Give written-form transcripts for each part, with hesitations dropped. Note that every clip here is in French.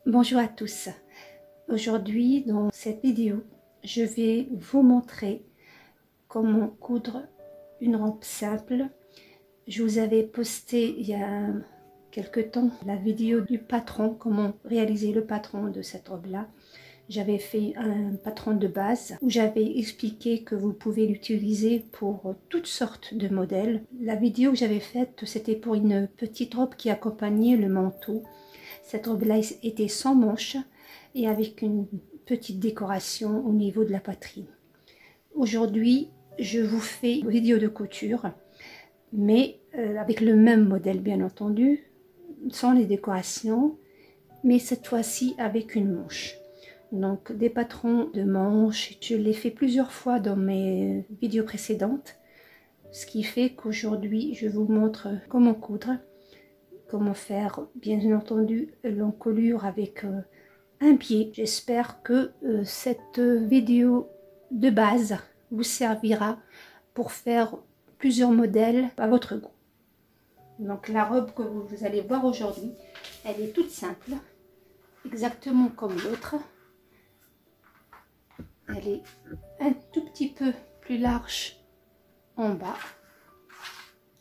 Bonjour à tous. Aujourd'hui, dans cette vidéo, je vais vous montrer comment coudre une robe simple. Je vous avais posté il y a quelque temps la vidéo du patron, comment réaliser le patron de cette robe-là. J'avais fait un patron de base où j'avais expliqué que vous pouvez l'utiliser pour toutes sortes de modèles. La vidéo que j'avais faite, c'était pour une petite robe qui accompagnait le manteau. Cette robe-là était sans manches et avec une petite décoration au niveau de la poitrine. Aujourd'hui, je vous fais une vidéo de couture, mais avec le même modèle bien entendu, sans les décorations, mais cette fois-ci avec une manche. Donc des patrons de manches, je l'ai fait plusieurs fois dans mes vidéos précédentes, ce qui fait qu'aujourd'hui je vous montre comment coudre, comment faire bien entendu l'encolure avec un biais. J'espère que cette vidéo de base vous servira pour faire plusieurs modèles à votre goût. Donc la robe que vous allez voir aujourd'hui, elle est toute simple, exactement comme l'autre. Elle est un tout petit peu plus large en bas,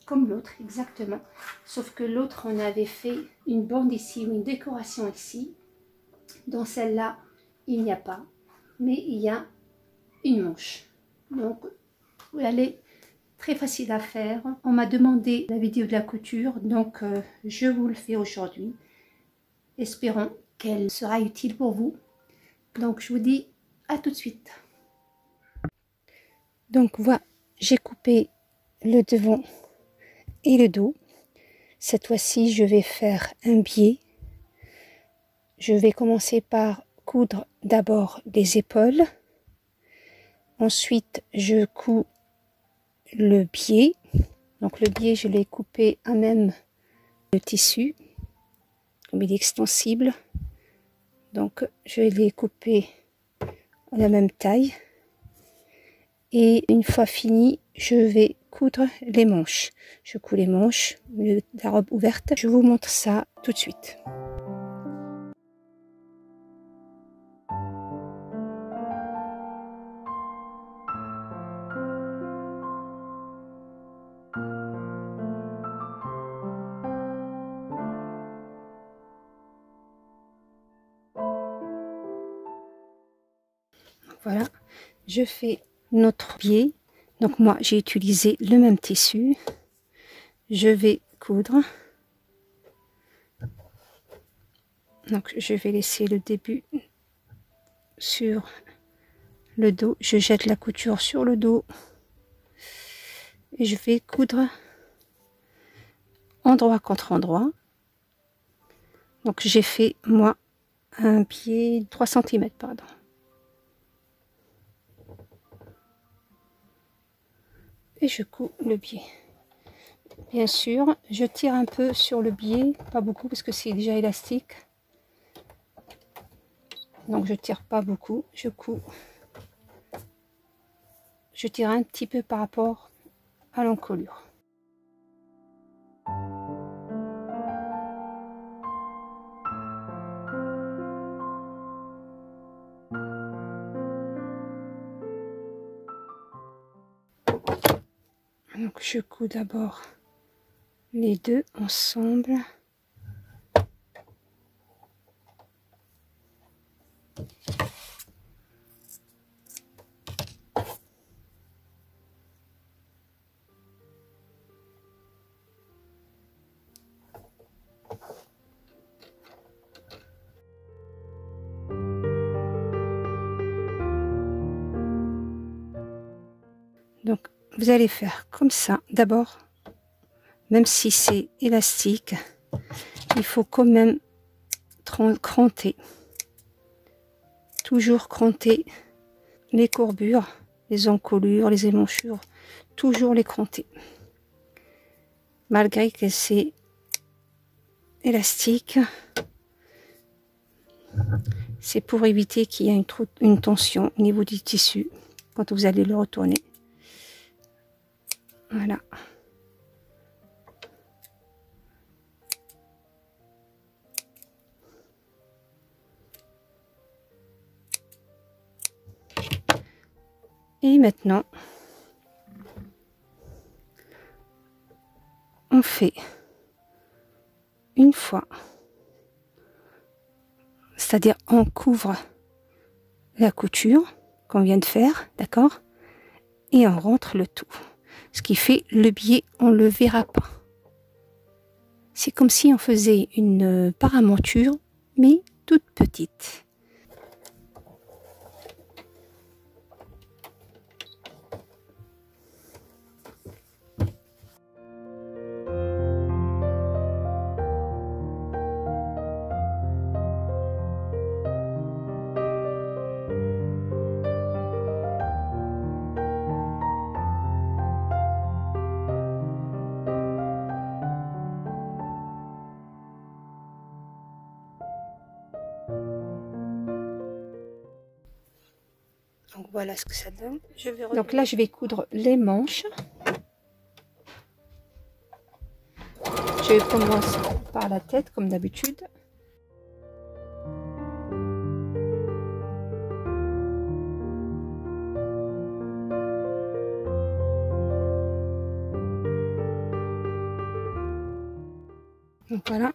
comme l'autre exactement, sauf que l'autre on avait fait une bande ici ou une décoration ici. Dans celle-là il n'y a pas, mais il y a une manche, donc elle est très facile à faire. On m'a demandé la vidéo de la couture, donc je vous le fais aujourd'hui, espérons qu'elle sera utile pour vous. Donc je vous dis à tout de suite. Donc voilà, j'ai coupé le devant et le dos. Cette fois-ci je vais faire un biais. Je vais commencer par coudre d'abord les épaules, ensuite je couds le biais. Donc le biais je l'ai coupé à même le tissu, comme il est extensible, donc je l'ai coupé à la même taille. Et une fois fini, je vais coudre les manches. Je couds les manches de la robe ouverte. Je vous montre ça tout de suite. Voilà, je fais notre biais. Donc moi, j'ai utilisé le même tissu. Je vais coudre. Donc je vais laisser le début sur le dos. Je jette la couture sur le dos. Et je vais coudre endroit contre endroit. Donc j'ai fait moi un biais 3 cm, pardon. Et je couds le biais. Bien sûr, je tire un peu sur le biais, pas beaucoup parce que c'est déjà élastique. Donc je tire pas beaucoup, je couds. Je tire un petit peu par rapport à l'encolure. Donc je couds d'abord les deux ensemble. Donc vous allez faire comme ça d'abord, même si c'est élastique, il faut quand même cranter, toujours cranter les courbures, les encolures, les émanchures, toujours les cranter, malgré que c'est élastique. C'est pour éviter qu'il y ait une tension au niveau du tissu quand vous allez le retourner. Voilà. Et maintenant, on fait une fois, c'est-à-dire on couvre la couture qu'on vient de faire, d'accord, et on rentre le tout. Ce qui fait le biais, on le verra pas. C'est comme si on faisait une paramonture, mais toute petite. Donc voilà ce que ça donne. Donc là, je vais coudre les manches. Je commence par la tête comme d'habitude. Donc voilà.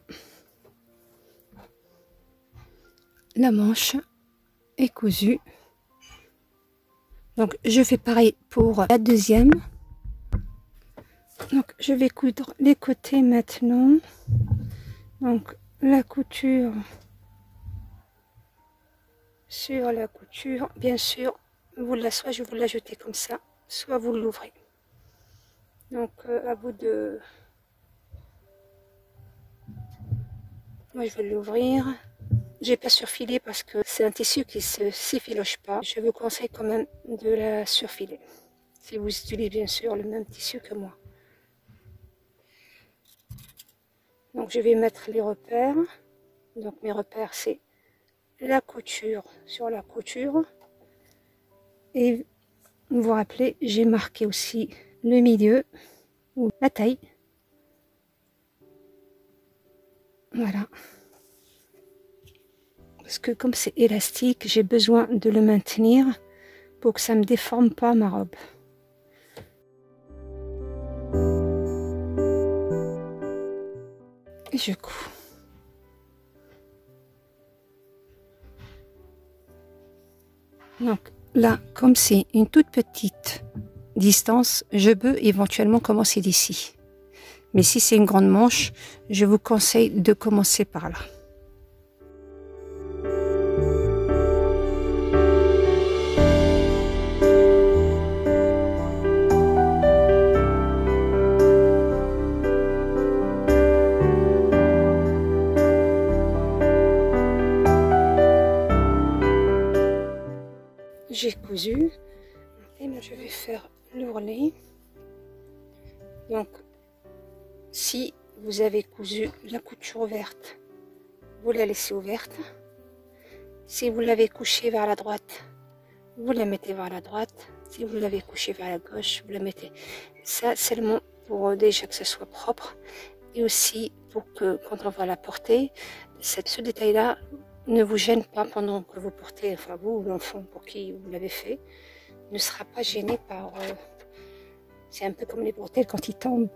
La manche est cousue. Donc je fais pareil pour la deuxième. Donc je vais coudre les côtés maintenant. Donc la couture sur la couture, bien sûr, soit je vous la jetez comme ça, soit vous l'ouvrez. Donc à vous de... Moi je vais l'ouvrir. J'ai pas surfilé parce que c'est un tissu qui se s'effiloche pas. Je vous conseille quand même de la surfiler. Si vous utilisez bien sûr le même tissu que moi. Donc je vais mettre les repères. Donc mes repères c'est la couture sur la couture. Et vous vous rappelez, j'ai marqué aussi le milieu ou la taille. Voilà. Parce que comme c'est élastique, j'ai besoin de le maintenir pour que ça ne me déforme pas ma robe. Et je couds. Donc là, comme c'est une toute petite distance, je peux éventuellement commencer d'ici. Mais si c'est une grande manche, je vous conseille de commencer par là. J'ai cousu et là je vais faire l'ourlet. Donc si vous avez cousu la couture ouverte, vous la laissez ouverte. Si vous l'avez couchée vers la droite, vous la mettez vers la droite. Si vous l'avez couchée vers la gauche, vous la mettez. Ça seulement pour déjà que ce soit propre et aussi pour que quand on va la porter, ce détail là ne vous gêne pas pendant que vous portez, enfin vous ou l'enfant pour qui vous l'avez fait, ne sera pas gêné par... c'est un peu comme les bretelles quand ils tombent.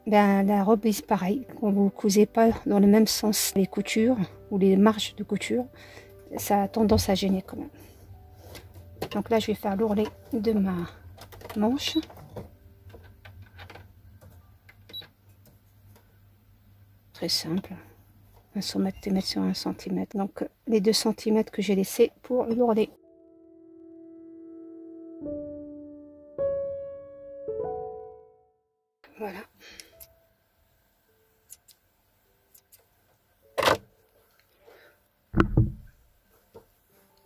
Ben, la robe est pareil, quand vous ne cousez pas dans le même sens les coutures ou les marges de couture, ça a tendance à gêner quand même. Donc là je vais faire l'ourlet de ma manche. Très simple. 1 cm sur 1 cm. Donc les 2 cm que j'ai laissés pour l'ourlet. Voilà.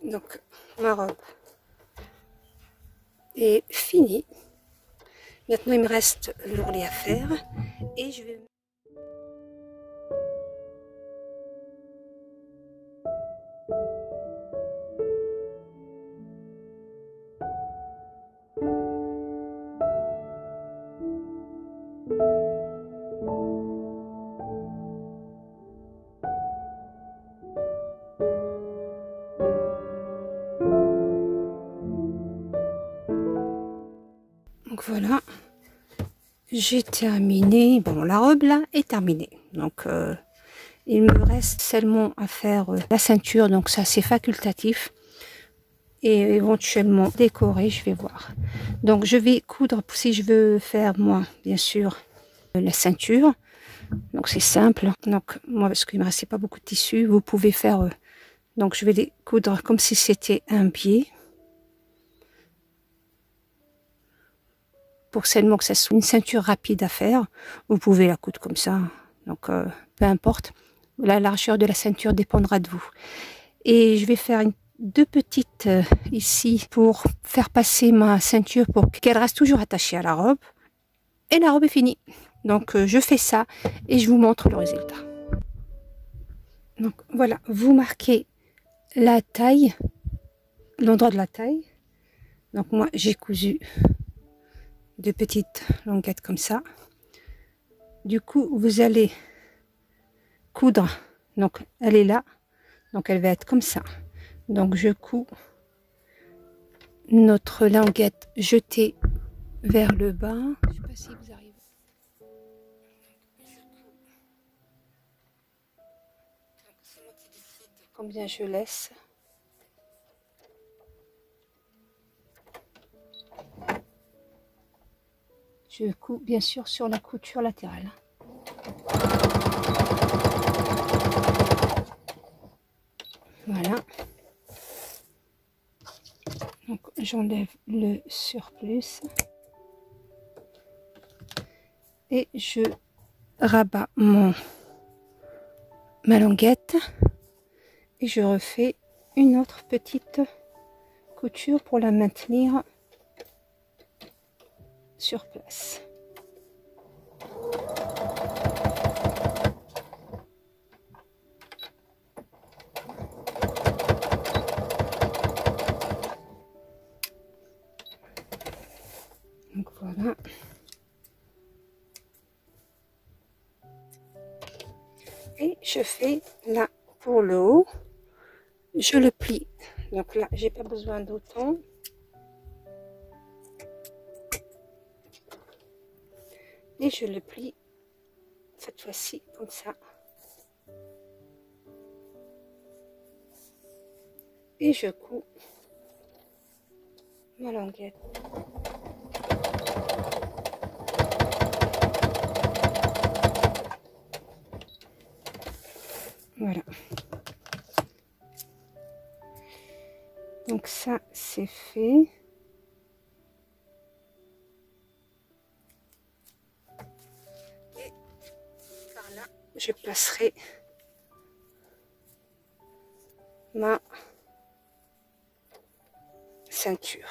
Donc ma robe est finie. Maintenant il me reste l'ourlet à faire et je vais... Donc voilà, j'ai terminé. Bon, la robe là est terminée. Donc il me reste seulement à faire la ceinture. Donc ça c'est facultatif. Et éventuellement décorer, je vais voir. Donc je vais coudre, si je veux faire moi, bien sûr, la ceinture. Donc c'est simple. Donc moi, parce qu'il ne me restait pas beaucoup de tissu, vous pouvez faire... donc je vais les coudre comme si c'était un pied. Pour seulement que ça soit une ceinture rapide à faire. Vous pouvez la coudre comme ça. Donc peu importe. La largeur de la ceinture dépendra de vous. Et je vais faire deux petites ici pour faire passer ma ceinture pour qu'elle reste toujours attachée à la robe. Et la robe est finie. Donc je fais ça et je vous montre le résultat. Donc voilà, vous marquez la taille, l'endroit de la taille. Donc moi j'ai cousu deux petites languettes comme ça. Du coup vous allez coudre. Donc elle est là. Donc elle va être comme ça. Donc je couds notre languette jetée vers le bas. Je ne sais pas si vous arrivez. Combien je laisse. Je couds bien sûr sur la couture latérale. Voilà. Donc j'enlève le surplus. Et je rabats ma languette. Et je refais une autre petite couture pour la maintenir sur place. Donc voilà. Et je fais là pour le haut, je le plie. Donc là, j'ai pas besoin d'autant. Et je le plie cette fois-ci comme ça. Et je couds ma languette. Voilà. Donc ça, c'est fait. Et par là, je placerai ma ceinture.